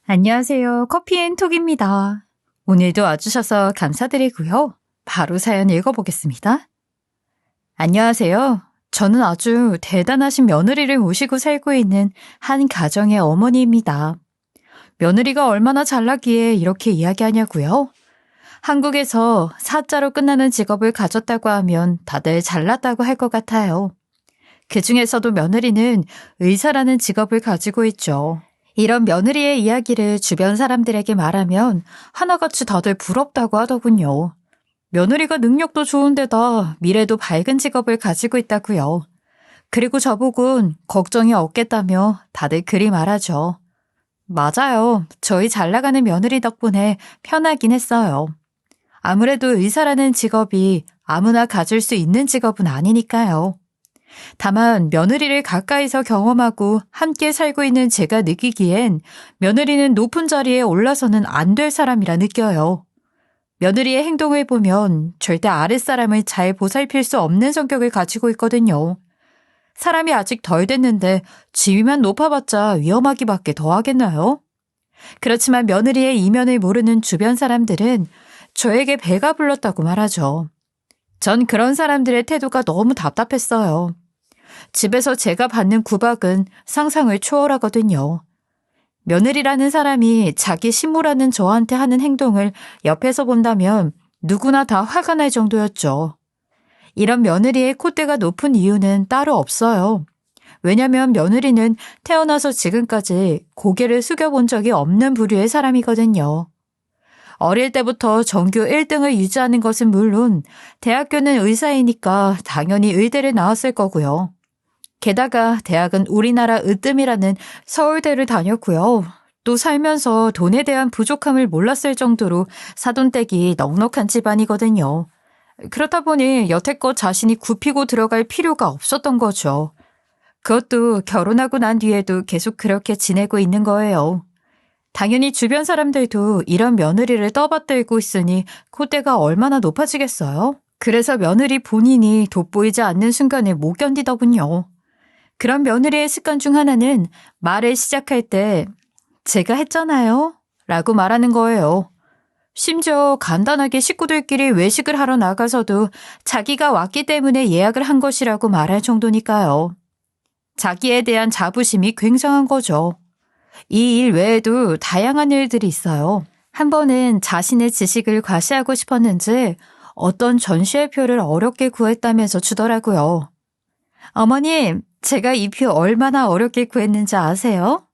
안녕하세요. 커피앤톡입니다. 오늘도 와주셔서 감사드리고요. 바로 사연 읽어보겠습니다. 안녕하세요. 저는 아주 대단하신 며느리를 모시고 살고 있는 한 가정의 어머니입니다. 며느리가 얼마나 잘나기에 이렇게 이야기하냐고요? 한국에서 사자로 끝나는 직업을 가졌다고 하면 다들 잘났다고 할 것 같아요. 그 중에서도 며느리는 의사라는 직업을 가지고 있죠. 이런 며느리의 이야기를 주변 사람들에게 말하면 하나같이 다들 부럽다고 하더군요. 며느리가 능력도 좋은데다 미래도 밝은 직업을 가지고 있다고요. 그리고 저보곤 걱정이 없겠다며 다들 그리 말하죠. 맞아요. 저희 잘 나가는 며느리 덕분에 편하긴 했어요. 아무래도 의사라는 직업이 아무나 가질 수 있는 직업은 아니니까요. 다만 며느리를 가까이서 경험하고 함께 살고 있는 제가 느끼기엔 며느리는 높은 자리에 올라서는 안 될 사람이라 느껴요. 며느리의 행동을 보면 절대 아랫사람을 잘 보살필 수 없는 성격을 가지고 있거든요. 사람이 아직 덜 됐는데 지위만 높아봤자 위험하기밖에 더 하겠나요? 그렇지만 며느리의 이면을 모르는 주변 사람들은 저에게 배가 불렀다고 말하죠. 전 그런 사람들의 태도가 너무 답답했어요. 집에서 제가 받는 구박은 상상을 초월하거든요. 며느리라는 사람이 자기 신부라는 저한테 하는 행동을 옆에서 본다면 누구나 다 화가 날 정도였죠. 이런 며느리의 콧대가 높은 이유는 따로 없어요. 왜냐면 며느리는 태어나서 지금까지 고개를 숙여본 적이 없는 부류의 사람이거든요. 어릴 때부터 전교 1등을 유지하는 것은 물론 대학교는 의사이니까 당연히 의대를 나왔을 거고요. 게다가 대학은 우리나라 으뜸이라는 서울대를 다녔고요. 또 살면서 돈에 대한 부족함을 몰랐을 정도로 사돈댁이 넉넉한 집안이거든요. 그렇다 보니 여태껏 자신이 굽히고 들어갈 필요가 없었던 거죠. 그것도 결혼하고 난 뒤에도 계속 그렇게 지내고 있는 거예요. 당연히 주변 사람들도 이런 며느리를 떠받들고 있으니 콧대가 얼마나 높아지겠어요? 그래서 며느리 본인이 돋보이지 않는 순간을 못 견디더군요. 그런 며느리의 습관 중 하나는 말을 시작할 때 제가 했잖아요 라고 말하는 거예요. 심지어 간단하게 식구들끼리 외식을 하러 나가서도 자기가 왔기 때문에 예약을 한 것이라고 말할 정도니까요. 자기에 대한 자부심이 굉장한 거죠. 이 일 외에도 다양한 일들이 있어요. 한 번은 자신의 지식을 과시하고 싶었는지 어떤 전시회 표를 어렵게 구했다면서 주더라고요. 어머님, 제가 이 표 얼마나 어렵게 구했는지 아세요?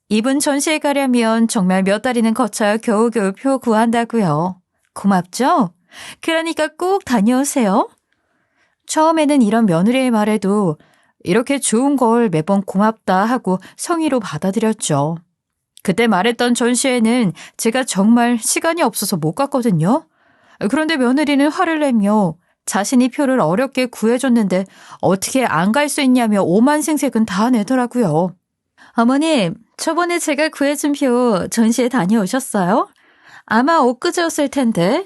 이분 전시회 가려면 정말 몇 달이는 거쳐야 겨우겨우 표 구한다고요. 고맙죠? 그러니까 꼭 다녀오세요. 처음에는 이런 며느리의 말에도 이렇게 좋은 걸 매번 고맙다 하고 성의로 받아들였죠. 그때 말했던 전시회는 제가 정말 시간이 없어서 못 갔거든요. 그런데 며느리는 화를 내며 자신이 표를 어렵게 구해줬는데 어떻게 안 갈 수 있냐며 오만생색은 다 내더라고요. 어머님, 저번에 제가 구해준 표 전시회 다녀오셨어요? 아마 엊그제였을 텐데.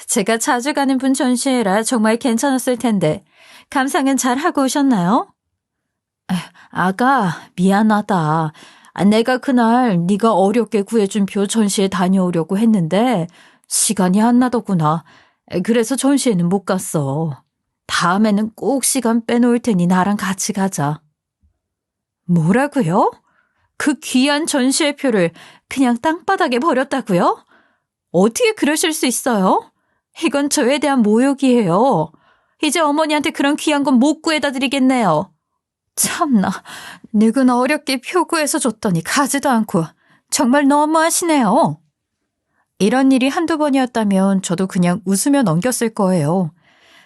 제가 자주 가는 분 전시회라 정말 괜찮았을 텐데. 감상은 잘 하고 오셨나요? 아가, 미안하다. 내가 그날 네가 어렵게 구해준 표 전시회 다녀오려고 했는데 시간이 안 나더구나. 그래서 전시회는 못 갔어. 다음에는 꼭 시간 빼놓을 테니 나랑 같이 가자. 뭐라고요? 그 귀한 전시회 표를 그냥 땅바닥에 버렸다고요? 어떻게 그러실 수 있어요? 이건 저에 대한 모욕이에요. 이제 어머니한테 그런 귀한 건 못 구해다 드리겠네요. 참나, 누구나 어렵게 표 구해서 줬더니 가지도 않고 정말 너무하시네요. 이런 일이 한두 번이었다면 저도 그냥 웃으며 넘겼을 거예요.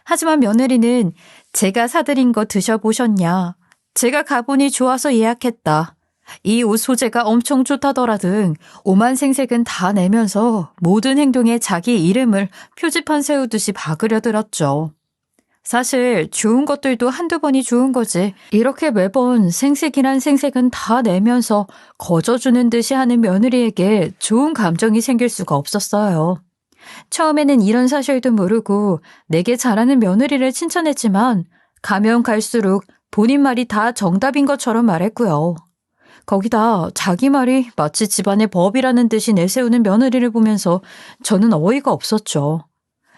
하지만 며느리는 제가 사드린 거 드셔보셨냐? 제가 가보니 좋아서 예약했다. 이 옷 소재가 엄청 좋다더라 등 오만생색은 다 내면서 모든 행동에 자기 이름을 표지판 세우듯이 박으려 들었죠. 사실 좋은 것들도 한두 번이 좋은 거지. 이렇게 매번 생색이란 생색은 다 내면서 거저주는 듯이 하는 며느리에게 좋은 감정이 생길 수가 없었어요. 처음에는 이런 사실도 모르고 내게 잘하는 며느리를 칭찬했지만 가면 갈수록 본인 말이 다 정답인 것처럼 말했고요. 거기다 자기 말이 마치 집안의 법이라는 듯이 내세우는 며느리를 보면서 저는 어이가 없었죠.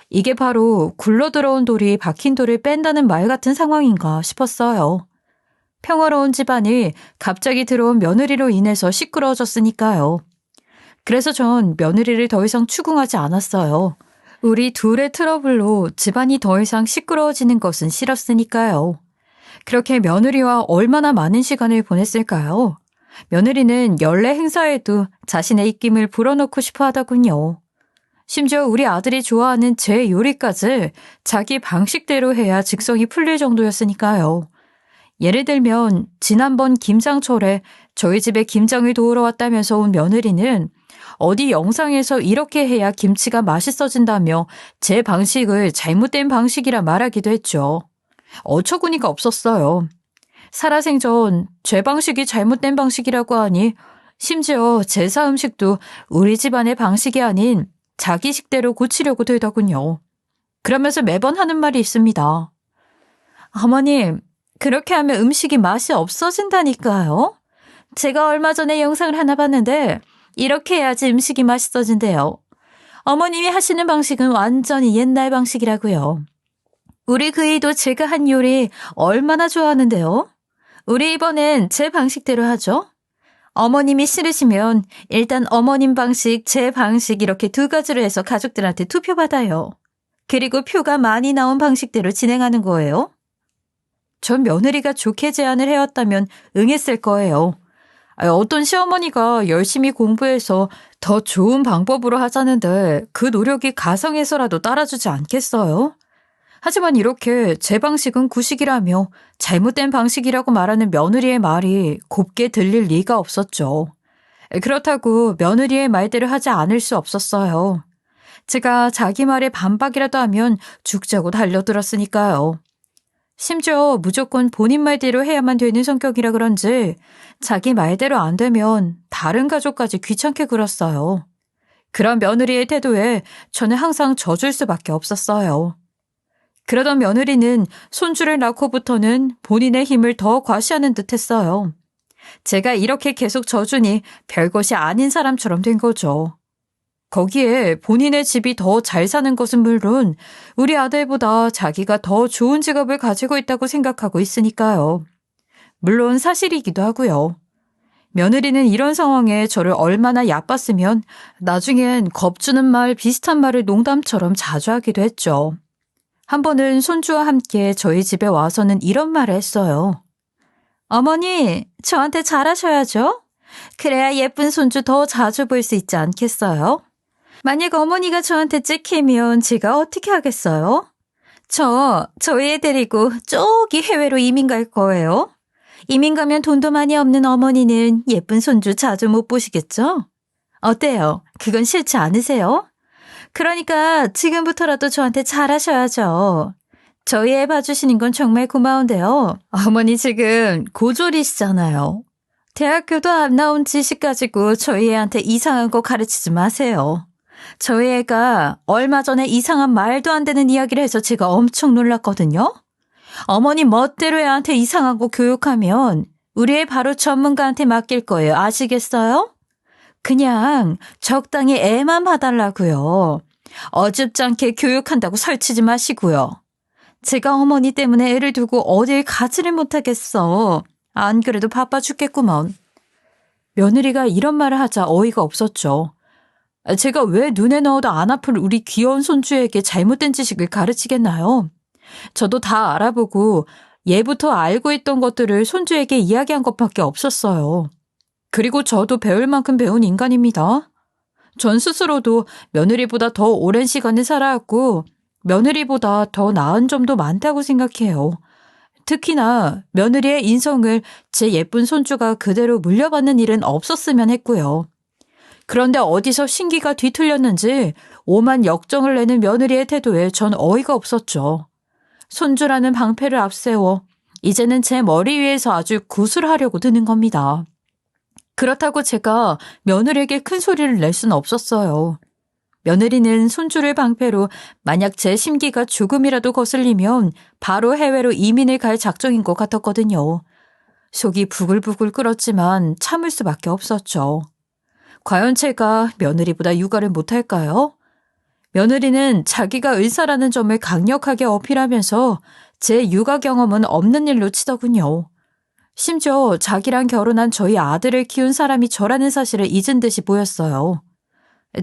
이게 바로 굴러들어온 돌이 박힌 돌을 뺀다는 말 같은 상황인가 싶었어요. 평화로운 집안이 갑자기 들어온 며느리로 인해서 시끄러워졌으니까요. 그래서 전 며느리를 더 이상 추궁하지 않았어요. 우리 둘의 트러블로 집안이 더 이상 시끄러워지는 것은 싫었으니까요. 그렇게 며느리와 얼마나 많은 시간을 보냈을까요? 며느리는 연례 행사에도 자신의 입김을 불어넣고 싶어 하더군요. 심지어 우리 아들이 좋아하는 제 요리까지 자기 방식대로 해야 직성이 풀릴 정도였으니까요. 예를 들면 지난번 김장철에 저희 집에 김장을 도우러 왔다면서 온 며느리는 어디 영상에서 이렇게 해야 김치가 맛있어진다며 제 방식을 잘못된 방식이라 말하기도 했죠. 어처구니가 없었어요. 살아생전 제 방식이 잘못된 방식이라고 하니 심지어 제사 음식도 우리 집안의 방식이 아닌 자기 식대로 고치려고 들더군요. 그러면서 매번 하는 말이 있습니다. 어머님, 그렇게 하면 음식이 맛이 없어진다니까요. 제가 얼마 전에 영상을 하나 봤는데 이렇게 해야지 음식이 맛있어진대요. 어머님이 하시는 방식은 완전히 옛날 방식이라고요. 우리 그이도 제가 한 요리 얼마나 좋아하는데요. 우리 이번엔 제 방식대로 하죠. 어머님이 싫으시면 일단 어머님 방식, 제 방식 이렇게 두 가지로 해서 가족들한테 투표받아요. 그리고 표가 많이 나온 방식대로 진행하는 거예요. 전 며느리가 좋게 제안을 해왔다면 응했을 거예요. 어떤 시어머니가 열심히 공부해서 더 좋은 방법으로 하자는데 그 노력이 가성해서라도 따라주지 않겠어요? 하지만 이렇게 제 방식은 구식이라며 잘못된 방식이라고 말하는 며느리의 말이 곱게 들릴 리가 없었죠. 그렇다고 며느리의 말대로 하지 않을 수 없었어요. 제가 자기 말에 반박이라도 하면 죽자고 달려들었으니까요. 심지어 무조건 본인 말대로 해야만 되는 성격이라 그런지 자기 말대로 안 되면 다른 가족까지 귀찮게 굴었어요. 그런 며느리의 태도에 저는 항상 져줄 수밖에 없었어요. 그러던 며느리는 손주를 낳고부터는 본인의 힘을 더 과시하는 듯 했어요. 제가 이렇게 계속 져주니 별것이 아닌 사람처럼 된 거죠. 거기에 본인의 집이 더 잘 사는 것은 물론 우리 아들보다 자기가 더 좋은 직업을 가지고 있다고 생각하고 있으니까요. 물론 사실이기도 하고요. 며느리는 이런 상황에 저를 얼마나 얕봤으면 나중엔 겁주는 말 비슷한 말을 농담처럼 자주 하기도 했죠. 한 번은 손주와 함께 저희 집에 와서는 이런 말을 했어요. 어머니, 저한테 잘하셔야죠. 그래야 예쁜 손주 더 자주 볼 수 있지 않겠어요? 만약 어머니가 저한테 찍히면 제가 어떻게 하겠어요? 저희 애 데리고 저기 해외로 이민 갈 거예요. 이민 가면 돈도 많이 없는 어머니는 예쁜 손주 자주 못 보시겠죠? 어때요? 그건 싫지 않으세요? 그러니까 지금부터라도 저한테 잘하셔야죠. 저희 애 봐주시는 건 정말 고마운데요. 어머니 지금 고졸이시잖아요. 대학교도 안 나온 지식 가지고 저희 애한테 이상한 거 가르치지 마세요. 저희 애가 얼마 전에 이상한 말도 안 되는 이야기를 해서 제가 엄청 놀랐거든요. 어머니 멋대로 애한테 이상한 거 교육하면 우리 애 바로 전문가한테 맡길 거예요. 아시겠어요? 그냥 적당히 애만 봐달라고요. 어줍지 않게 교육한다고 설치지 마시고요. 제가 어머니 때문에 애를 두고 어딜 가지를 못하겠어. 안 그래도 바빠 죽겠구먼. 며느리가 이런 말을 하자 어이가 없었죠. 제가 왜 눈에 넣어도 안 아플 우리 귀여운 손주에게 잘못된 지식을 가르치겠나요? 저도 다 알아보고 예부터 알고 있던 것들을 손주에게 이야기한 것밖에 없었어요. 그리고 저도 배울 만큼 배운 인간입니다. 전 스스로도 며느리보다 더 오랜 시간을 살아왔고 며느리보다 더 나은 점도 많다고 생각해요. 특히나 며느리의 인성을 제 예쁜 손주가 그대로 물려받는 일은 없었으면 했고요. 그런데 어디서 신기가 뒤틀렸는지 오만 역정을 내는 며느리의 태도에 전 어이가 없었죠. 손주라는 방패를 앞세워 이제는 제 머리 위에서 아주 구슬하려고 드는 겁니다. 그렇다고 제가 며느리에게 큰 소리를 낼 수는 없었어요. 며느리는 손주를 방패로 만약 제 심기가 조금이라도 거슬리면 바로 해외로 이민을 갈 작정인 것 같았거든요. 속이 부글부글 끓었지만 참을 수밖에 없었죠. 과연 제가 며느리보다 육아를 못할까요? 며느리는 자기가 의사라는 점을 강력하게 어필하면서 제 육아 경험은 없는 일로 치더군요. 심지어 자기랑 결혼한 저희 아들을 키운 사람이 저라는 사실을 잊은 듯이 보였어요.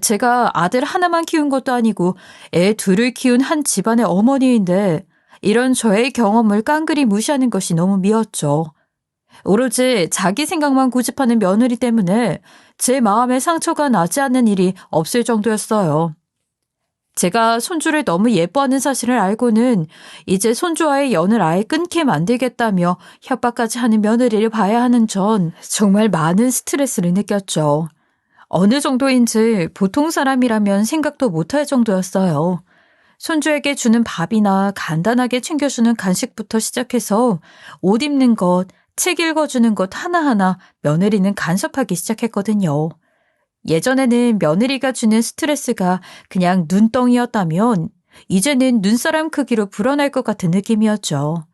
제가 아들 하나만 키운 것도 아니고 애 둘을 키운 한 집안의 어머니인데 이런 저의 경험을 깡그리 무시하는 것이 너무 미웠죠. 오로지 자기 생각만 고집하는 며느리 때문에 제 마음에 상처가 나지 않는 일이 없을 정도였어요. 제가 손주를 너무 예뻐하는 사실을 알고는 이제 손주와의 연을 아예 끊게 만들겠다며 협박까지 하는 며느리를 봐야 하는 전 정말 많은 스트레스를 느꼈죠. 어느 정도인지 보통 사람이라면 생각도 못할 정도였어요. 손주에게 주는 밥이나 간단하게 챙겨주는 간식부터 시작해서 옷 입는 것, 책 읽어주는 것 하나하나 며느리는 간섭하기 시작했거든요. 예전에는 며느리가 주는 스트레스가 그냥 눈덩이였다면 이제는 눈사람 크기로 불어날 것 같은 느낌이었죠.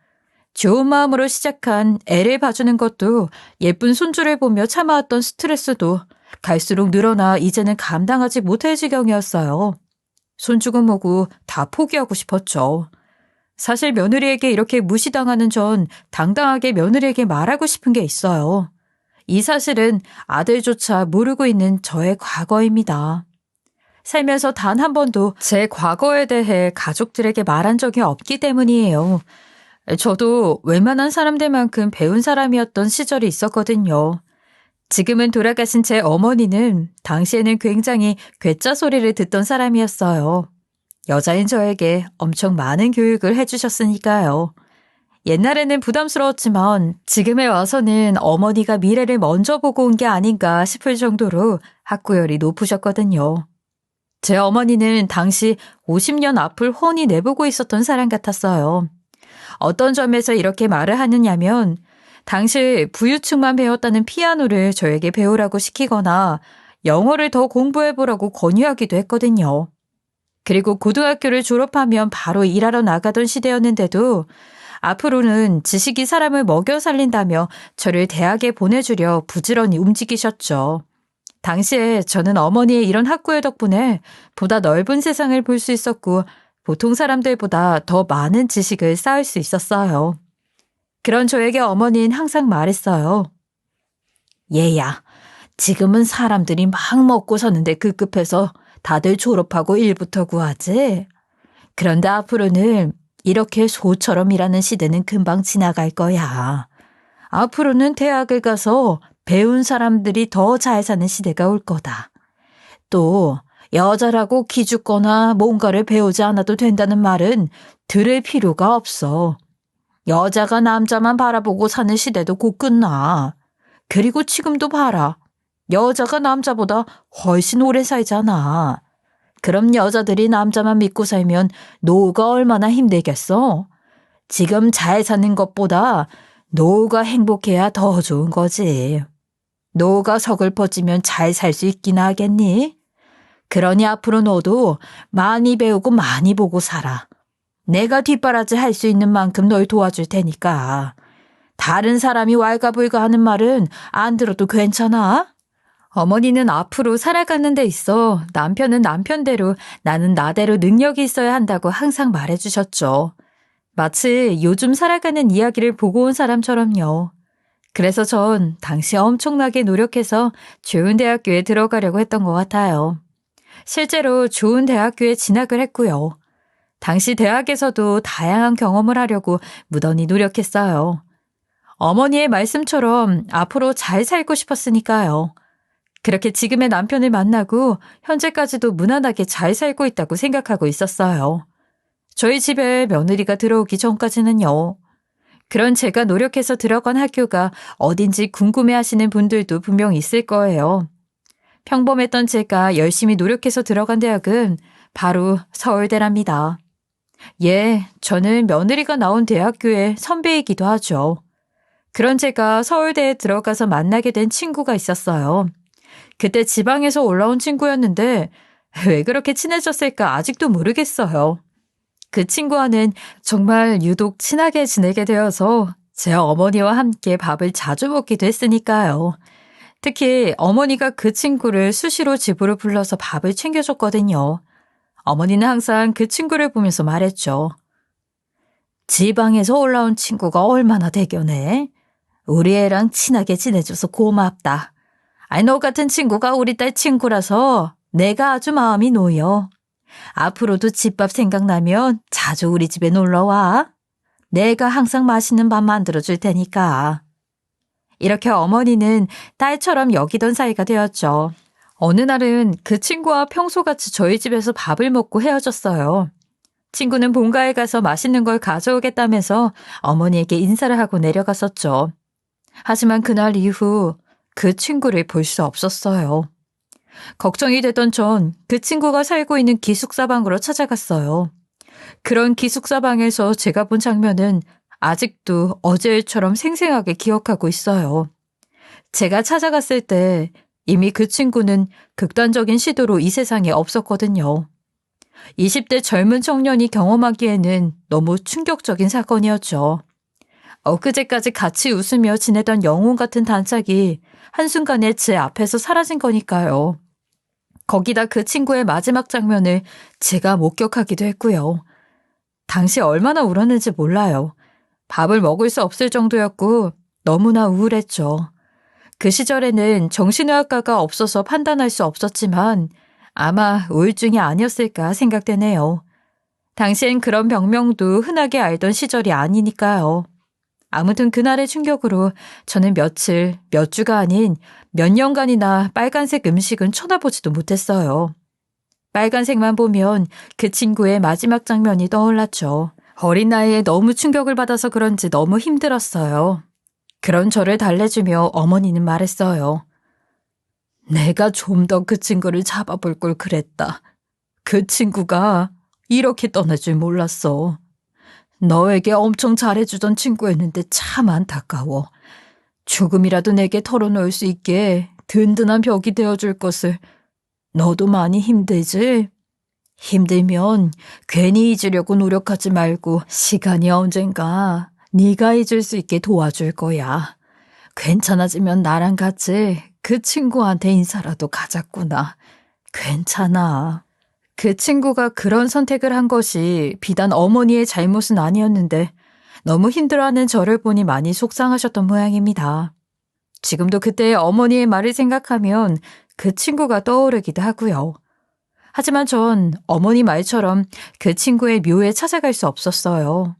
좋은 마음으로 시작한 애를 봐주는 것도 예쁜 손주를 보며 참아왔던 스트레스도 갈수록 늘어나 이제는 감당하지 못할 지경이었어요. 손주고 뭐고 다 포기하고 싶었죠. 사실 며느리에게 이렇게 무시당하는 전 당당하게 며느리에게 말하고 싶은 게 있어요. 이 사실은 아들조차 모르고 있는 저의 과거입니다. 살면서 단 한 번도 제 과거에 대해 가족들에게 말한 적이 없기 때문이에요. 저도 웬만한 사람들만큼 배운 사람이었던 시절이 있었거든요. 지금은 돌아가신 제 어머니는 당시에는 굉장히 괴짜 소리를 듣던 사람이었어요. 여자인 저에게 엄청 많은 교육을 해주셨으니까요. 옛날에는 부담스러웠지만 지금에 와서는 어머니가 미래를 먼저 보고 온 게 아닌가 싶을 정도로 학구열이 높으셨거든요. 제 어머니는 당시 50년 앞을 훤히 내보고 있었던 사람 같았어요. 어떤 점에서 이렇게 말을 하느냐면 당시 부유층만 배웠다는 피아노를 저에게 배우라고 시키거나 영어를 더 공부해보라고 권유하기도 했거든요. 그리고 고등학교를 졸업하면 바로 일하러 나가던 시대였는데도 앞으로는 지식이 사람을 먹여 살린다며 저를 대학에 보내주려 부지런히 움직이셨죠. 당시에 저는 어머니의 이런 학구의 덕분에 보다 넓은 세상을 볼 수 있었고 보통 사람들보다 더 많은 지식을 쌓을 수 있었어요. 그런 저에게 어머니는 항상 말했어요. 얘야, 지금은 사람들이 막 먹고 사는데 급급해서 다들 졸업하고 일부터 구하지. 그런데 앞으로는 이렇게 소처럼 일하는 시대는 금방 지나갈 거야. 앞으로는 대학을 가서 배운 사람들이 더 잘 사는 시대가 올 거다. 또 여자라고 기죽거나 뭔가를 배우지 않아도 된다는 말은 들을 필요가 없어. 여자가 남자만 바라보고 사는 시대도 곧 끝나. 그리고 지금도 봐라. 여자가 남자보다 훨씬 오래 살잖아. 그럼 여자들이 남자만 믿고 살면 노후가 얼마나 힘들겠어? 지금 잘 사는 것보다 노후가 행복해야 더 좋은 거지. 노후가 서글퍼지면 잘 살 수 있긴 하겠니? 그러니 앞으로 너도 많이 배우고 많이 보고 살아. 내가 뒷바라지 할 수 있는 만큼 널 도와줄 테니까. 다른 사람이 왈가불가하는 말은 안 들어도 괜찮아? 어머니는 앞으로 살아가는 데 있어 남편은 남편대로 나는 나대로 능력이 있어야 한다고 항상 말해주셨죠. 마치 요즘 살아가는 이야기를 보고 온 사람처럼요. 그래서 전 당시 엄청나게 노력해서 좋은 대학교에 들어가려고 했던 것 같아요. 실제로 좋은 대학교에 진학을 했고요. 당시 대학에서도 다양한 경험을 하려고 무던히 노력했어요. 어머니의 말씀처럼 앞으로 잘 살고 싶었으니까요. 그렇게 지금의 남편을 만나고 현재까지도 무난하게 잘 살고 있다고 생각하고 있었어요. 저희 집에 며느리가 들어오기 전까지는요. 그런 제가 노력해서 들어간 학교가 어딘지 궁금해하시는 분들도 분명 있을 거예요. 평범했던 제가 열심히 노력해서 들어간 대학은 바로 서울대랍니다. 예, 저는 며느리가 나온 대학교의 선배이기도 하죠. 그런 제가 서울대에 들어가서 만나게 된 친구가 있었어요. 그때 지방에서 올라온 친구였는데 왜 그렇게 친해졌을까 아직도 모르겠어요. 그 친구와는 정말 유독 친하게 지내게 되어서 제 어머니와 함께 밥을 자주 먹기도 했으니까요. 특히 어머니가 그 친구를 수시로 집으로 불러서 밥을 챙겨줬거든요. 어머니는 항상 그 친구를 보면서 말했죠. 지방에서 올라온 친구가 얼마나 대견해. 우리 애랑 친하게 지내줘서 고맙다. 아니, 너 같은 친구가 우리 딸 친구라서 내가 아주 마음이 놓여. 앞으로도 집밥 생각나면 자주 우리 집에 놀러와. 내가 항상 맛있는 밥 만들어줄 테니까. 이렇게 어머니는 딸처럼 여기던 사이가 되었죠. 어느 날은 그 친구와 평소같이 저희 집에서 밥을 먹고 헤어졌어요. 친구는 본가에 가서 맛있는 걸 가져오겠다면서 어머니에게 인사를 하고 내려갔었죠. 하지만 그날 이후 그 친구를 볼 수 없었어요. 걱정이 되던 전 그 친구가 살고 있는 기숙사 방으로 찾아갔어요. 그런 기숙사 방에서 제가 본 장면은 아직도 어제 일처럼 생생하게 기억하고 있어요. 제가 찾아갔을 때 이미 그 친구는 극단적인 시도로 이 세상에 없었거든요. 20대 젊은 청년이 경험하기에는 너무 충격적인 사건이었죠. 엊그제까지 같이 웃으며 지내던 영혼 같은 단짝이 한순간에 제 앞에서 사라진 거니까요. 거기다 그 친구의 마지막 장면을 제가 목격하기도 했고요. 당시 얼마나 울었는지 몰라요. 밥을 먹을 수 없을 정도였고 너무나 우울했죠. 그 시절에는 정신의학과가 없어서 판단할 수 없었지만 아마 우울증이 아니었을까 생각되네요. 당시엔 그런 병명도 흔하게 알던 시절이 아니니까요. 아무튼 그날의 충격으로 저는 며칠, 몇 주가 아닌 몇 년간이나 빨간색 음식은 쳐다보지도 못했어요. 빨간색만 보면 그 친구의 마지막 장면이 떠올랐죠. 어린 나이에 너무 충격을 받아서 그런지 너무 힘들었어요. 그런 저를 달래주며 어머니는 말했어요. 내가 좀 더 그 친구를 잡아볼 걸 그랬다. 그 친구가 이렇게 떠날 줄 몰랐어. 너에게 엄청 잘해주던 친구였는데 참 안타까워. 조금이라도 내게 털어놓을 수 있게 든든한 벽이 되어줄 것을. 너도 많이 힘들지? 힘들면 괜히 잊으려고 노력하지 말고 시간이 언젠가 네가 잊을 수 있게 도와줄 거야. 괜찮아지면 나랑 같이 그 친구한테 인사라도 가자꾸나. 괜찮아. 그 친구가 그런 선택을 한 것이 비단 어머니의 잘못은 아니었는데 너무 힘들어하는 저를 보니 많이 속상하셨던 모양입니다. 지금도 그때의 어머니의 말을 생각하면 그 친구가 떠오르기도 하고요. 하지만 전 어머니 말처럼 그 친구의 묘에 찾아갈 수 없었어요.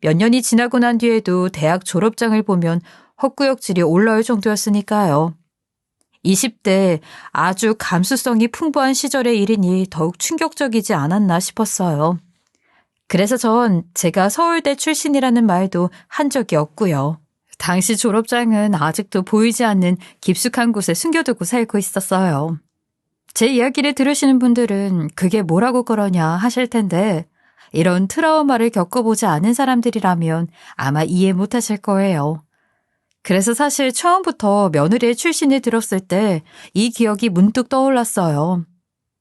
몇 년이 지나고 난 뒤에도 대학 졸업장을 보면 헛구역질이 올라올 정도였으니까요. 20대 아주 감수성이 풍부한 시절의 일이니 더욱 충격적이지 않았나 싶었어요. 그래서 전 제가 서울대 출신이라는 말도 한 적이 없고요. 당시 졸업장은 아직도 보이지 않는 깊숙한 곳에 숨겨두고 살고 있었어요. 제 이야기를 들으시는 분들은 그게 뭐라고 그러냐 하실 텐데 이런 트라우마를 겪어보지 않은 사람들이라면 아마 이해 못하실 거예요. 그래서 사실 처음부터 며느리의 출신을 들었을 때 이 기억이 문득 떠올랐어요.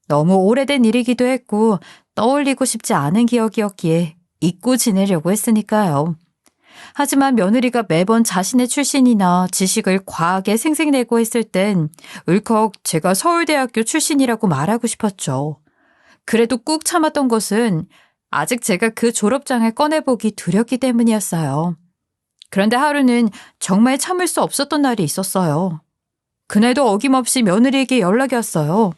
너무 오래된 일이기도 했고 떠올리고 싶지 않은 기억이었기에 잊고 지내려고 했으니까요. 하지만 며느리가 매번 자신의 출신이나 지식을 과하게 생색내고 했을 땐 울컥 제가 서울대학교 출신이라고 말하고 싶었죠. 그래도 꾹 참았던 것은 아직 제가 그 졸업장을 꺼내보기 두렵기 때문이었어요. 그런데 하루는 정말 참을 수 없었던 날이 있었어요. 그날도 어김없이 며느리에게 연락이 왔어요.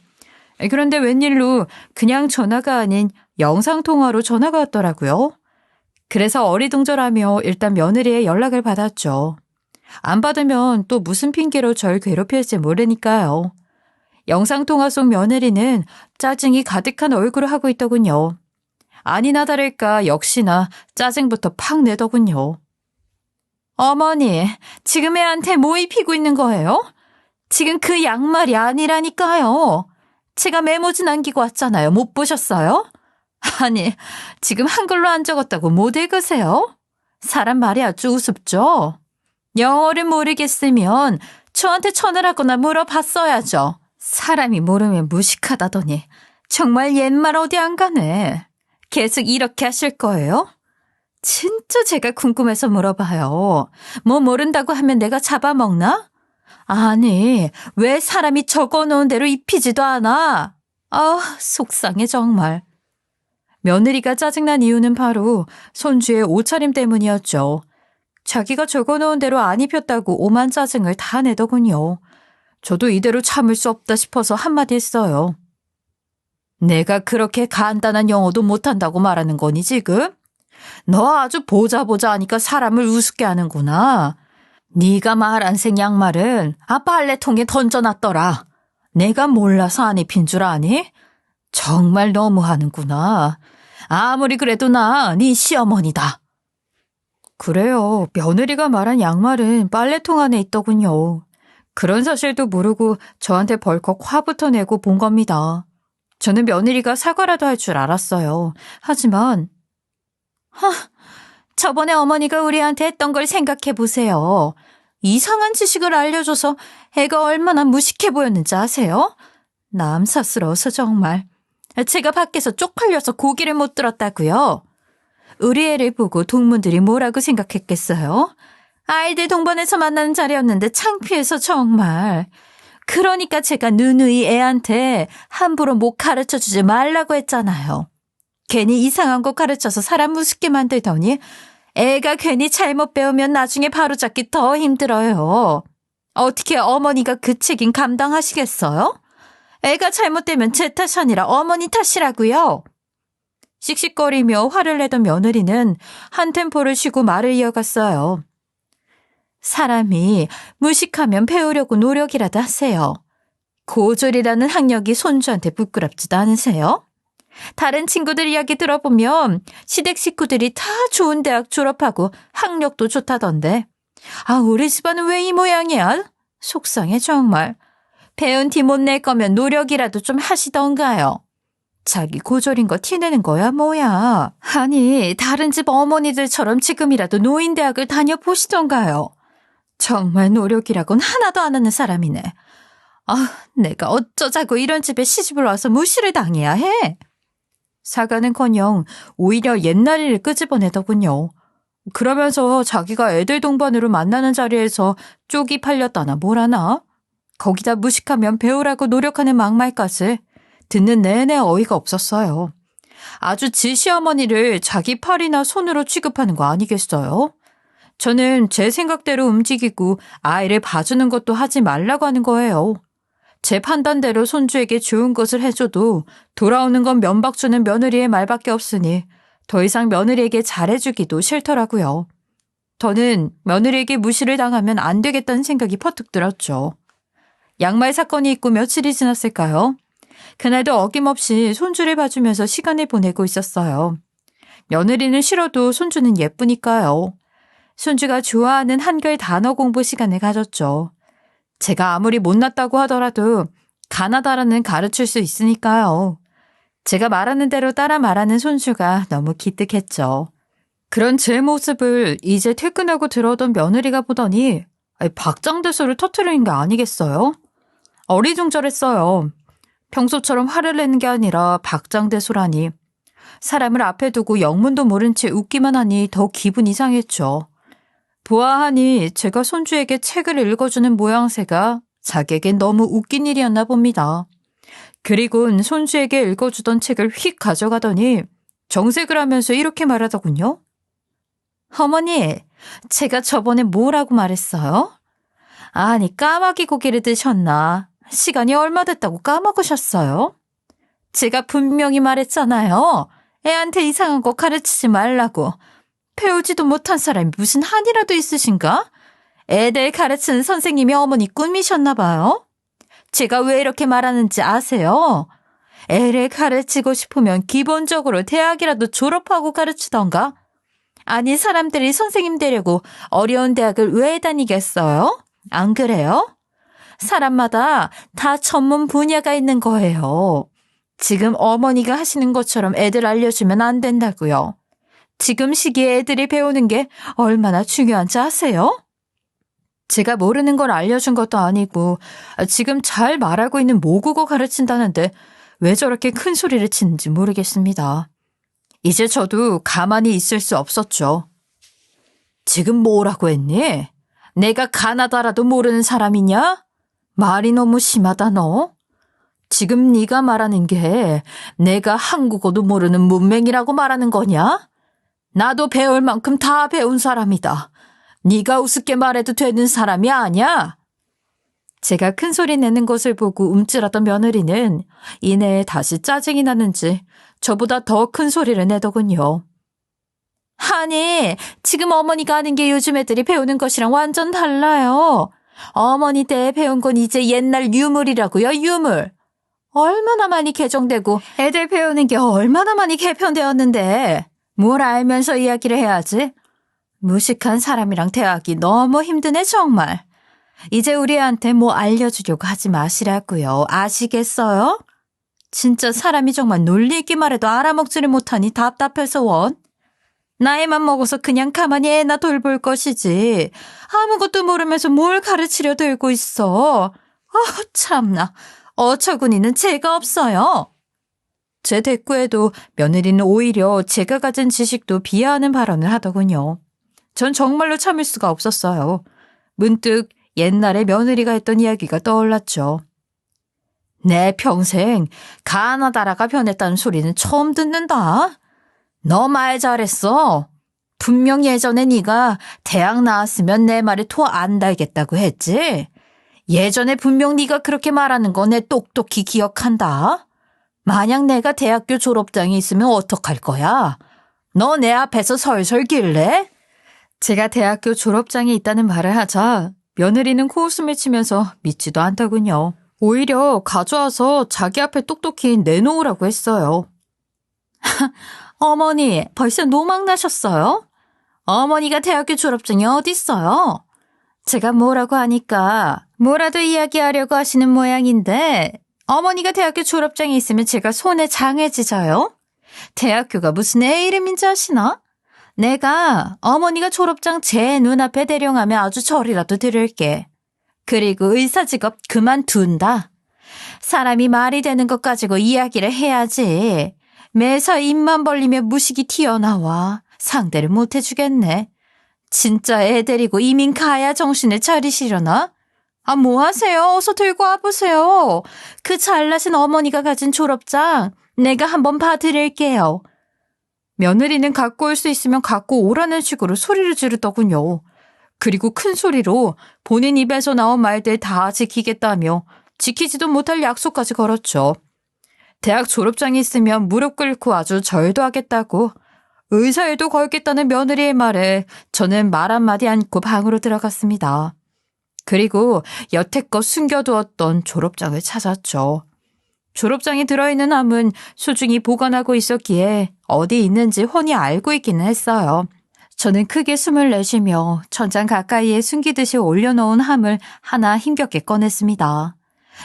그런데 웬일로 그냥 전화가 아닌 영상통화로 전화가 왔더라고요. 그래서 어리둥절하며 일단 며느리의 연락을 받았죠. 안 받으면 또 무슨 핑계로 절 괴롭힐지 모르니까요. 영상통화 속 며느리는 짜증이 가득한 얼굴을 하고 있더군요. 아니나 다를까 역시나 짜증부터 팍 내더군요. 어머니, 지금 애한테 뭐 입히고 있는 거예요? 지금 그 양말이 아니라니까요. 제가 메모지 남기고 왔잖아요. 못 보셨어요? 아니, 지금 한글로 안 적었다고 못 읽으세요? 사람 말이 아주 우습죠? 영어를 모르겠으면 저한테 전화하거나 물어봤어야죠. 사람이 모르면 무식하다더니 정말 옛말 어디 안 가네. 계속 이렇게 하실 거예요? 진짜 제가 궁금해서 물어봐요. 뭐 모른다고 하면 내가 잡아먹나? 아니, 왜 사람이 적어놓은 대로 입히지도 않아? 아, 속상해 정말. 며느리가 짜증난 이유는 바로 손주의 옷차림 때문이었죠. 자기가 적어놓은 대로 안 입혔다고 오만 짜증을 다 내더군요. 저도 이대로 참을 수 없다 싶어서 한마디 했어요. 내가 그렇게 간단한 영어도 못한다고 말하는 거니 지금? 너 아주 보자 하니까 사람을 우습게 하는구나. 네가 말한 색 양말은 빨래통에 던져놨더라. 내가 몰라서 안 입힌 줄 아니? 정말 너무하는구나. 아무리 그래도 나 네 시어머니다. 그래요. 며느리가 말한 양말은 빨래통 안에 있더군요. 그런 사실도 모르고 저한테 벌컥 화부터 내고 본 겁니다. 저는 며느리가 사과라도 할 줄 알았어요. 하지만 저번에 어머니가 우리한테 했던 걸 생각해 보세요. 이상한 지식을 알려줘서 애가 얼마나 무식해 보였는지 아세요? 남사스러워서 정말. 제가 밖에서 쪽팔려서 고기를 못 들었다고요. 우리 애를 보고 동문들이 뭐라고 생각했겠어요? 아이들 동반해서 만나는 자리였는데 창피해서 정말. 그러니까 제가 누누이 애한테 함부로 못 가르쳐주지 말라고 했잖아요. 괜히 이상한 거 가르쳐서 사람 우습게 만들더니 애가 괜히 잘못 배우면 나중에 바로잡기 더 힘들어요. 어떻게 어머니가 그 책임 감당하시겠어요? 애가 잘못되면 제 탓이 아니라 어머니 탓이라고요. 씩씩거리며 화를 내던 며느리는 한 템포를 쉬고 말을 이어갔어요. 사람이 무식하면 배우려고 노력이라도 하세요. 고졸이라는 학력이 손주한테 부끄럽지도 않으세요? 다른 친구들 이야기 들어보면 시댁 식구들이 다 좋은 대학 졸업하고 학력도 좋다던데. 우리 집안은 왜 이 모양이야? 속상해 정말. 배운 티 못 낼 거면 노력이라도 좀 하시던가요. 자기 고졸인 거 티내는 거야 뭐야. 아니 다른 집 어머니들처럼 지금이라도 노인대학을 다녀보시던가요. 정말 노력이라곤 하나도 안 하는 사람이네. 내가 어쩌자고 이런 집에 시집을 와서 무시를 당해야 해. 사과는커녕 오히려 옛날 일을 끄집어내더군요. 그러면서 자기가 애들 동반으로 만나는 자리에서 쪽이 팔렸다나 뭐라나. 거기다 무식하면 배우라고 노력하는 막말까지 듣는 내내 어이가 없었어요. 아주 지시어머니를 자기 팔이나 손으로 취급하는 거 아니겠어요? 저는 제 생각대로 움직이고 아이를 봐주는 것도 하지 말라고 하는 거예요. 제 판단대로 손주에게 좋은 것을 해줘도 돌아오는 건 면박 주는 며느리의 말밖에 없으니 더 이상 며느리에게 잘해주기도 싫더라고요. 저는 며느리에게 무시를 당하면 안 되겠다는 생각이 퍼뜩 들었죠. 양말 사건이 있고 며칠이 지났을까요? 그날도 어김없이 손주를 봐주면서 시간을 보내고 있었어요. 며느리는 싫어도 손주는 예쁘니까요. 손주가 좋아하는 한글 단어 공부 시간을 가졌죠. 제가 아무리 못났다고 하더라도 가나다라는 가르칠 수 있으니까요. 제가 말하는 대로 따라 말하는 손주가 너무 기특했죠. 그런 제 모습을 이제 퇴근하고 들어오던 며느리가 보더니 박장대소를 터뜨리는 게 아니겠어요? 어리둥절했어요. 평소처럼 화를 내는 게 아니라 박장대소라니. 사람을 앞에 두고 영문도 모른 채 웃기만 하니 더 기분 이상했죠. 보아하니 제가 손주에게 책을 읽어주는 모양새가 자기에겐 너무 웃긴 일이었나 봅니다. 그리곤 손주에게 읽어주던 책을 휙 가져가더니 정색을 하면서 이렇게 말하더군요. 어머니, 제가 저번에 뭐라고 말했어요? 아니, 까마귀 고기를 드셨나? 시간이 얼마 됐다고 까먹으셨어요? 제가 분명히 말했잖아요. 애한테 이상한 거 가르치지 말라고. 배우지도 못한 사람이 무슨 한이라도 있으신가? 애들 가르치는 선생님이 어머니 꿈이셨나 봐요. 제가 왜 이렇게 말하는지 아세요? 애를 가르치고 싶으면 기본적으로 대학이라도 졸업하고 가르치던가? 아니 사람들이 선생님 되려고 어려운 대학을 왜 다니겠어요? 안 그래요? 사람마다 다 전문 분야가 있는 거예요. 지금 어머니가 하시는 것처럼 애들 알려주면 안 된다고요. 지금 시기에 애들이 배우는 게 얼마나 중요한지 아세요? 제가 모르는 걸 알려준 것도 아니고 지금 잘 말하고 있는 모국어 가르친다는데 왜 저렇게 큰 소리를 치는지 모르겠습니다. 이제 저도 가만히 있을 수 없었죠. 지금 뭐라고 했니? 내가 가나다라도 모르는 사람이냐? 말이 너무 심하다 너. 지금 네가 말하는 게 내가 한국어도 모르는 문맹이라고 말하는 거냐? 나도 배울 만큼 다 배운 사람이다. 네가 우습게 말해도 되는 사람이 아니야. 제가 큰 소리 내는 것을 보고 움찔하던 며느리는 이내에 다시 짜증이 나는지 저보다 더 큰 소리를 내더군요. 아니, 지금 어머니가 하는 게 요즘 애들이 배우는 것이랑 완전 달라요. 어머니 때에 배운 건 이제 옛날 유물이라고요, 유물. 얼마나 많이 개정되고 애들 배우는 게 얼마나 많이 개편되었는데 뭘 알면서 이야기를 해야지. 무식한 사람이랑 대화하기 너무 힘드네 정말. 이제 우리 애한테 뭐 알려주려고 하지 마시라고요. 아시겠어요? 진짜 사람이 정말 놀리기만 해도 알아먹지를 못하니 답답해서 원. 나이만 먹어서 그냥 가만히 애나 돌볼 것이지. 아무것도 모르면서 뭘 가르치려 들고 있어. 참나. 어처구니는 죄가 없어요. 제 대꾸에도 며느리는 오히려 제가 가진 지식도 비하하는 발언을 하더군요. 전 정말로 참을 수가 없었어요. 문득 옛날에 며느리가 했던 이야기가 떠올랐죠. 내 평생 가나다라가 변했다는 소리는 처음 듣는다. 너 말 잘했어. 분명 예전에 네가 대학 나왔으면 내 말에 토 안 달겠다고 했지. 예전에 분명 네가 그렇게 말하는 거 내 똑똑히 기억한다. 만약 내가 대학교 졸업장이 있으면 어떡할 거야? 너 내 앞에서 설설 길래? 제가 대학교 졸업장이 있다는 말을 하자 며느리는 코웃음을 치면서 믿지도 않더군요. 오히려 가져와서 자기 앞에 똑똑히 내놓으라고 했어요. 어머니, 벌써 노망 나셨어요? 어머니가 대학교 졸업증이 어딨어요? 제가 뭐라고 하니까 뭐라도 이야기하려고 하시는 모양인데 어머니가 대학교 졸업장이 있으면 제가 손에 장에 짖어요? 대학교가 무슨 애 이름인지 아시나? 내가 어머니가 졸업장 제 눈앞에 대령하면 아주 절이라도 들을게. 그리고 의사 직업 그만둔다. 사람이 말이 되는 것 가지고 이야기를 해야지. 매사 입만 벌리며 무식이 튀어나와 상대를 못 해주겠네. 진짜 애 데리고 이민 가야 정신을 차리시려나? 뭐 하세요? 어서 들고 와보세요. 그 잘나신 어머니가 가진 졸업장 내가 한번 봐드릴게요. 며느리는 갖고 올 수 있으면 갖고 오라는 식으로 소리를 지르더군요. 그리고 큰 소리로 본인 입에서 나온 말들 다 지키겠다며 지키지도 못할 약속까지 걸었죠. 대학 졸업장이 있으면 무릎 꿇고 아주 절도 하겠다고 의사일도 걸겠다는 며느리의 말에 저는 말 한마디 않고 방으로 들어갔습니다. 그리고 여태껏 숨겨두었던 졸업장을 찾았죠. 졸업장이 들어있는 함은 소중히 보관하고 있었기에 어디 있는지 훤히 알고 있기는 했어요. 저는 크게 숨을 내쉬며 천장 가까이에 숨기듯이 올려놓은 함을 하나 힘겹게 꺼냈습니다.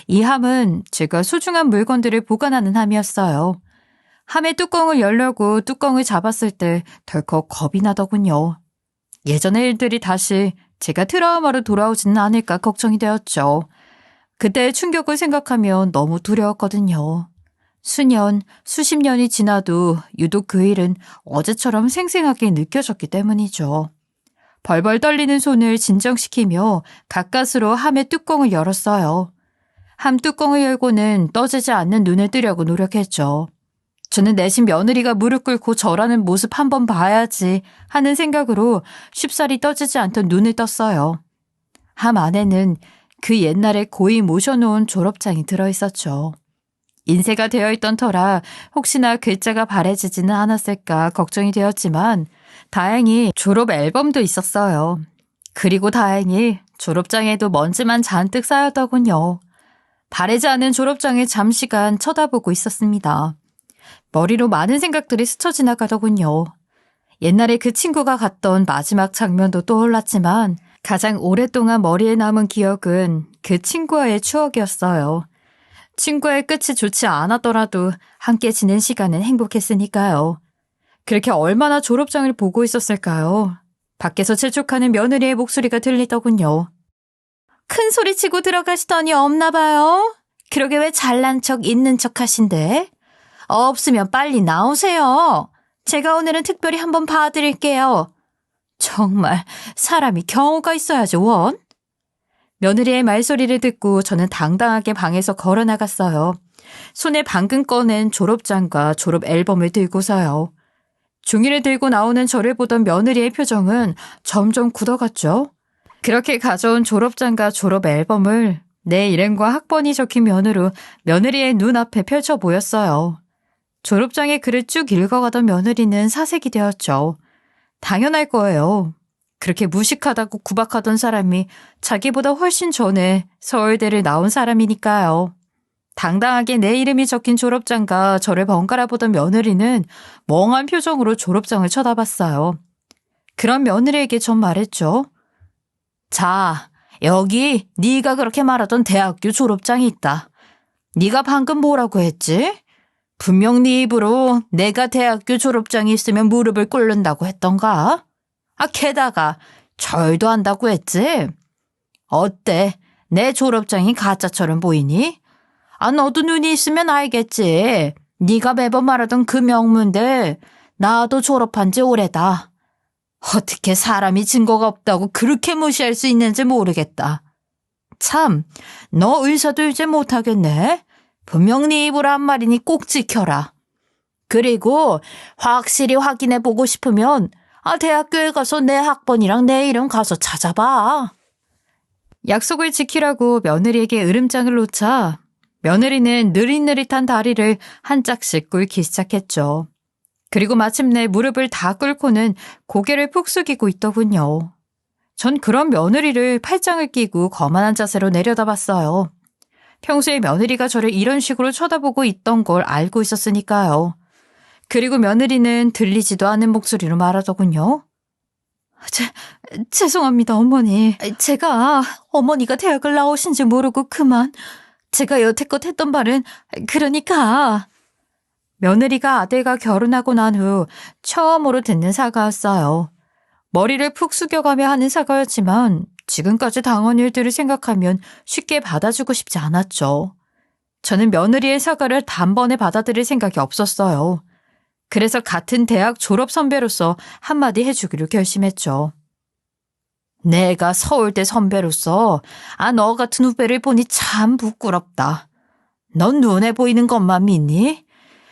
이 함은 제가 소중한 물건들을 보관하는 함이었어요. 함의 뚜껑을 열려고 뚜껑을 잡았을 때 덜컥 겁이 나더군요. 예전의 일들이 다시 제가 트라우마로 돌아오지는 않을까 걱정이 되었죠. 그때의 충격을 생각하면 너무 두려웠거든요. 수년, 수십 년이 지나도 유독 그 일은 어제처럼 생생하게 느껴졌기 때문이죠. 벌벌 떨리는 손을 진정시키며 가까스로 함의 뚜껑을 열었어요. 함 뚜껑을 열고는 떠지지 않는 눈을 뜨려고 노력했죠. 저는 내심 며느리가 무릎 꿇고 절하는 모습 한번 봐야지 하는 생각으로 쉽사리 떠지지 않던 눈을 떴어요. 함 안에는 그 옛날에 고이 모셔놓은 졸업장이 들어있었죠. 인쇄가 되어 있던 터라 혹시나 글자가 바래지지는 않았을까 걱정이 되었지만 다행히 졸업 앨범도 있었어요. 그리고 다행히 졸업장에도 먼지만 잔뜩 쌓였더군요. 바래지 않은 졸업장을 잠시간 쳐다보고 있었습니다. 머리로 많은 생각들이 스쳐 지나가더군요. 옛날에 그 친구가 갔던 마지막 장면도 떠올랐지만 가장 오랫동안 머리에 남은 기억은 그 친구와의 추억이었어요. 친구의 끝이 좋지 않았더라도 함께 지낸 시간은 행복했으니까요. 그렇게 얼마나 졸업장을 보고 있었을까요? 밖에서 재촉하는 며느리의 목소리가 들리더군요. 큰 소리 치고 들어가시더니 없나 봐요. 그러게 왜 잘난 척 있는 척 하신대? 없으면 빨리 나오세요. 제가 오늘은 특별히 한번 봐드릴게요. 정말 사람이 경우가 있어야죠, 원. 며느리의 말소리를 듣고 저는 당당하게 방에서 걸어 나갔어요. 손에 방금 꺼낸 졸업장과 졸업 앨범을 들고서요. 종이를 들고 나오는 저를 보던 며느리의 표정은 점점 굳어갔죠. 그렇게 가져온 졸업장과 졸업 앨범을 내 이름과 학번이 적힌 면으로 며느리의 눈앞에 펼쳐 보였어요. 졸업장의 글을 쭉 읽어가던 며느리는 사색이 되었죠. 당연할 거예요. 그렇게 무식하다고 구박하던 사람이 자기보다 훨씬 전에 서울대를 나온 사람이니까요. 당당하게 내 이름이 적힌 졸업장과 저를 번갈아 보던 며느리는 멍한 표정으로 졸업장을 쳐다봤어요. 그런 며느리에게 전 말했죠. 자, 여기 네가 그렇게 말하던 대학교 졸업장이 있다. 네가 방금 뭐라고 했지? 분명 네 입으로 내가 대학교 졸업장이 있으면 무릎을 꿇는다고 했던가? 게다가 절도 한다고 했지? 어때? 내 졸업장이 가짜처럼 보이니? 너도 눈이 있으면 알겠지. 네가 매번 말하던 그 명문대 나도 졸업한 지 오래다. 어떻게 사람이 증거가 없다고 그렇게 무시할 수 있는지 모르겠다. 참, 너 의사도 이제 못하겠네. 분명 네 입으로 한 말이니 꼭 지켜라. 그리고 확실히 확인해보고 싶으면 대학교에 가서 내 학번이랑 내 이름 가서 찾아봐. 약속을 지키라고 며느리에게 으름장을 놓자 며느리는 느릿느릿한 다리를 한 짝씩 꿇기 시작했죠. 그리고 마침내 무릎을 다 꿇고는 고개를 푹 숙이고 있더군요. 전 그런 며느리를 팔짱을 끼고 거만한 자세로 내려다봤어요. 평소에 며느리가 저를 이런 식으로 쳐다보고 있던 걸 알고 있었으니까요. 그리고 며느리는 들리지도 않은 목소리로 말하더군요. 죄송합니다, 어머니. 제가 어머니가 대학을 나오신지 모르고 그만. 제가 여태껏 했던 말은 그러니까. 며느리가 아들과 결혼하고 난 후 처음으로 듣는 사과였어요. 머리를 푹 숙여가며 하는 사과였지만 지금까지 당한 일들을 생각하면 쉽게 받아주고 싶지 않았죠. 저는 며느리의 사과를 단번에 받아들일 생각이 없었어요. 그래서 같은 대학 졸업 선배로서 한마디 해주기로 결심했죠. 내가 서울대 선배로서 너 같은 후배를 보니 참 부끄럽다. 넌 눈에 보이는 것만 믿니?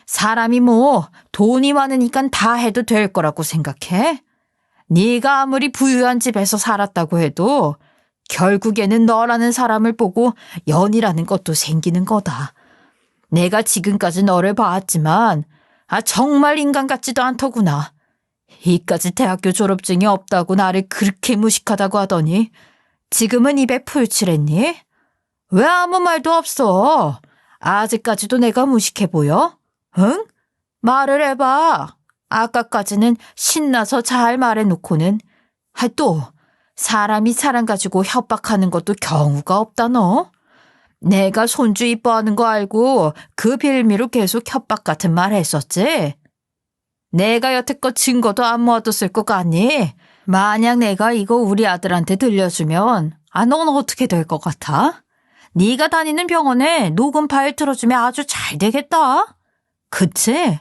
사람이 돈이 많으니까 다 해도 될 거라고 생각해? 네가 아무리 부유한 집에서 살았다고 해도 결국에는 너라는 사람을 보고 연이라는 것도 생기는 거다. 내가 지금까지 너를 봐왔지만 정말 인간 같지도 않더구나. 이까지 대학교 졸업증이 없다고 나를 그렇게 무식하다고 하더니 지금은 입에 풀칠했니? 왜 아무 말도 없어? 아직까지도 내가 무식해 보여? 응? 말을 해봐. 아까까지는 신나서 잘 말해놓고는 또 사람이 사람 가지고 협박하는 것도 경우가 없다 너. 내가 손주 이뻐하는 거 알고 그 빌미로 계속 협박 같은 말 했었지? 내가 여태껏 증거도 안 모아뒀을 것 같니? 만약 내가 이거 우리 아들한테 들려주면 넌 어떻게 될 것 같아? 네가 다니는 병원에 녹음 파일 틀어주면 아주 잘 되겠다. 그치?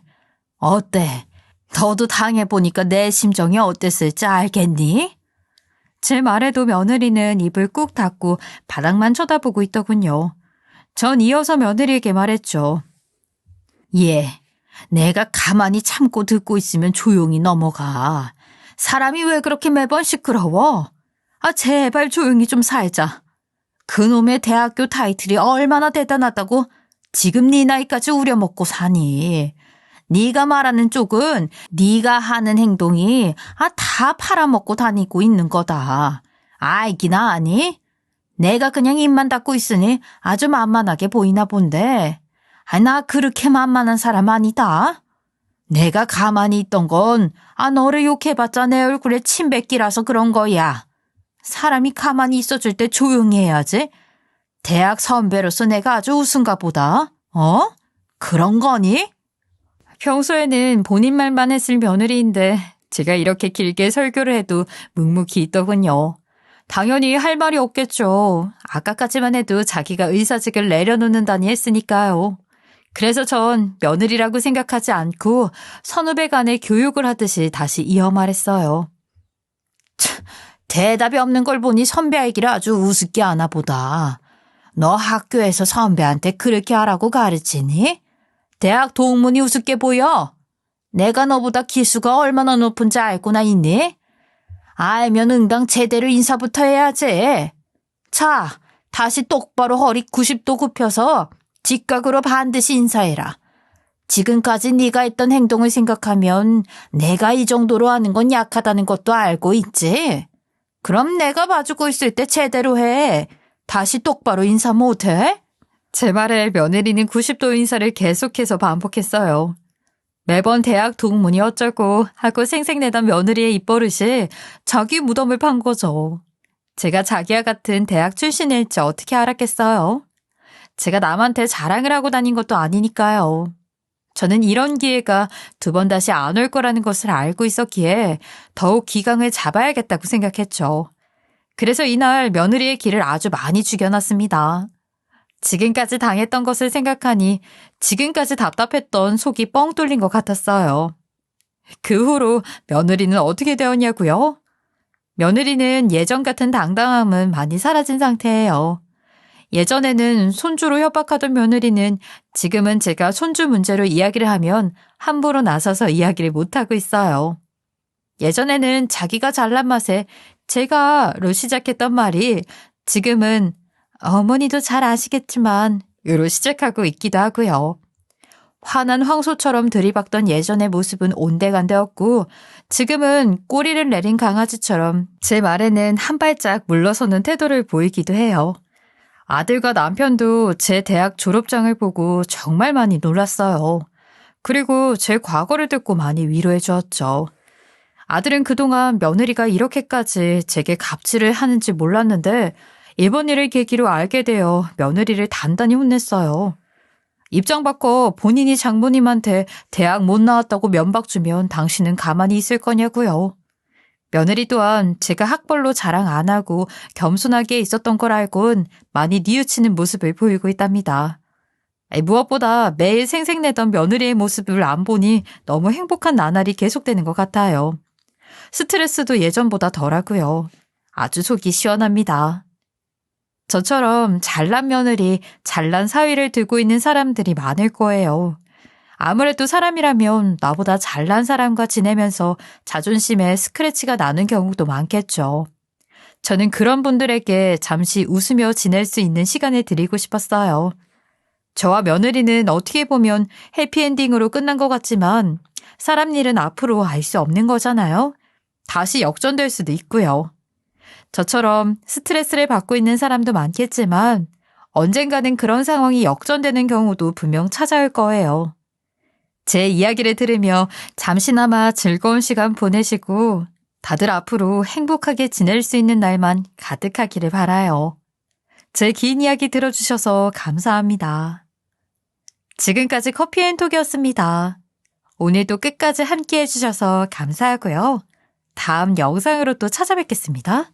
어때? 너도 당해보니까 내 심정이 어땠을지 알겠니? 제 말에도 며느리는 입을 꾹 닫고 바닥만 쳐다보고 있더군요. 전 이어서 며느리에게 말했죠. 내가 가만히 참고 듣고 있으면 조용히 넘어가. 사람이 왜 그렇게 매번 시끄러워? 제발 조용히 좀 살자. 그놈의 대학교 타이틀이 얼마나 대단하다고 지금 네 나이까지 우려먹고 사니. 네가 말하는 쪽은 네가 하는 행동이 다 팔아먹고 다니고 있는 거다. 알긴 아니? 내가 그냥 입만 닫고 있으니 아주 만만하게 보이나 본데 나 그렇게 만만한 사람 아니다. 내가 가만히 있던 건 너를 욕해봤자 내 얼굴에 침 뱉기라서 그런 거야. 사람이 가만히 있어줄 때 조용히 해야지. 대학 선배로서 내가 아주 우스운가 보다. 그런 거니? 평소에는 본인 말만 했을 며느리인데 제가 이렇게 길게 설교를 해도 묵묵히 있더군요. 당연히 할 말이 없겠죠. 아까까지만 해도 자기가 의사직을 내려놓는다니 했으니까요. 그래서 전 며느리라고 생각하지 않고 선후배 간의 교육을 하듯이 다시 이어 말했어요. 대답이 없는 걸 보니 선배 알기를 아주 우습게 하나 보다. 너 학교에서 선배한테 그렇게 하라고 가르치니? 대학 동문이 우습게 보여? 내가 너보다 기수가 얼마나 높은지 알고나 있니? 알면 응당 제대로 인사부터 해야지. 자, 다시 똑바로 허리 90도 굽혀서 직각으로 반드시 인사해라. 지금까지 네가 했던 행동을 생각하면 내가 이 정도로 하는 건 약하다는 것도 알고 있지? 그럼 내가 봐주고 있을 때 제대로 해. 다시 똑바로 인사 못해? 제 말에 며느리는 90도 인사를 계속해서 반복했어요. 매번 대학 동문이 어쩌고 하고 생색내던 며느리의 입버릇이 자기 무덤을 판 거죠. 제가 자기와 같은 대학 출신일지 어떻게 알았겠어요? 제가 남한테 자랑을 하고 다닌 것도 아니니까요. 저는 이런 기회가 2번 다시 안 올 거라는 것을 알고 있었기에 더욱 기강을 잡아야겠다고 생각했죠. 그래서 이날 며느리의 기를 아주 많이 죽여놨습니다. 지금까지 당했던 것을 생각하니 지금까지 답답했던 속이 뻥 뚫린 것 같았어요. 그 후로 며느리는 어떻게 되었냐고요? 며느리는 예전 같은 당당함은 많이 사라진 상태예요. 예전에는 손주로 협박하던 며느리는 지금은 제가 손주 문제로 이야기를 하면 함부로 나서서 이야기를 못하고 있어요. 예전에는 자기가 잘난 맛에 제가로 시작했던 말이 지금은 어머니도 잘 아시겠지만 으로 시작하고 있기도 하고요. 화난 황소처럼 들이박던 예전의 모습은 온데간데없고 지금은 꼬리를 내린 강아지처럼 제 말에는 한 발짝 물러서는 태도를 보이기도 해요. 아들과 남편도 제 대학 졸업장을 보고 정말 많이 놀랐어요. 그리고 제 과거를 듣고 많이 위로해 주었죠. 아들은 그동안 며느리가 이렇게까지 제게 갑질을 하는지 몰랐는데 이번 일을 계기로 알게 되어 며느리를 단단히 혼냈어요. 입장 바꿔 본인이 장모님한테 대학 못 나왔다고 면박 주면 당신은 가만히 있을 거냐고요. 며느리 또한 제가 학벌로 자랑 안 하고 겸손하게 있었던 걸 알곤 많이 뉘우치는 모습을 보이고 있답니다. 무엇보다 매일 생색내던 며느리의 모습을 안 보니 너무 행복한 나날이 계속되는 것 같아요. 스트레스도 예전보다 덜하고요. 아주 속이 시원합니다. 저처럼 잘난 며느리, 잘난 사위를 두고 있는 사람들이 많을 거예요. 아무래도 사람이라면 나보다 잘난 사람과 지내면서 자존심에 스크래치가 나는 경우도 많겠죠. 저는 그런 분들에게 잠시 웃으며 지낼 수 있는 시간을 드리고 싶었어요. 저와 며느리는 어떻게 보면 해피엔딩으로 끝난 것 같지만 사람 일은 앞으로 알 수 없는 거잖아요. 다시 역전될 수도 있고요. 저처럼 스트레스를 받고 있는 사람도 많겠지만 언젠가는 그런 상황이 역전되는 경우도 분명 찾아올 거예요. 제 이야기를 들으며 잠시나마 즐거운 시간 보내시고 다들 앞으로 행복하게 지낼 수 있는 날만 가득하기를 바라요. 제 긴 이야기 들어주셔서 감사합니다. 지금까지 커피앤톡이었습니다. 오늘도 끝까지 함께 해주셔서 감사하고요. 다음 영상으로 또 찾아뵙겠습니다.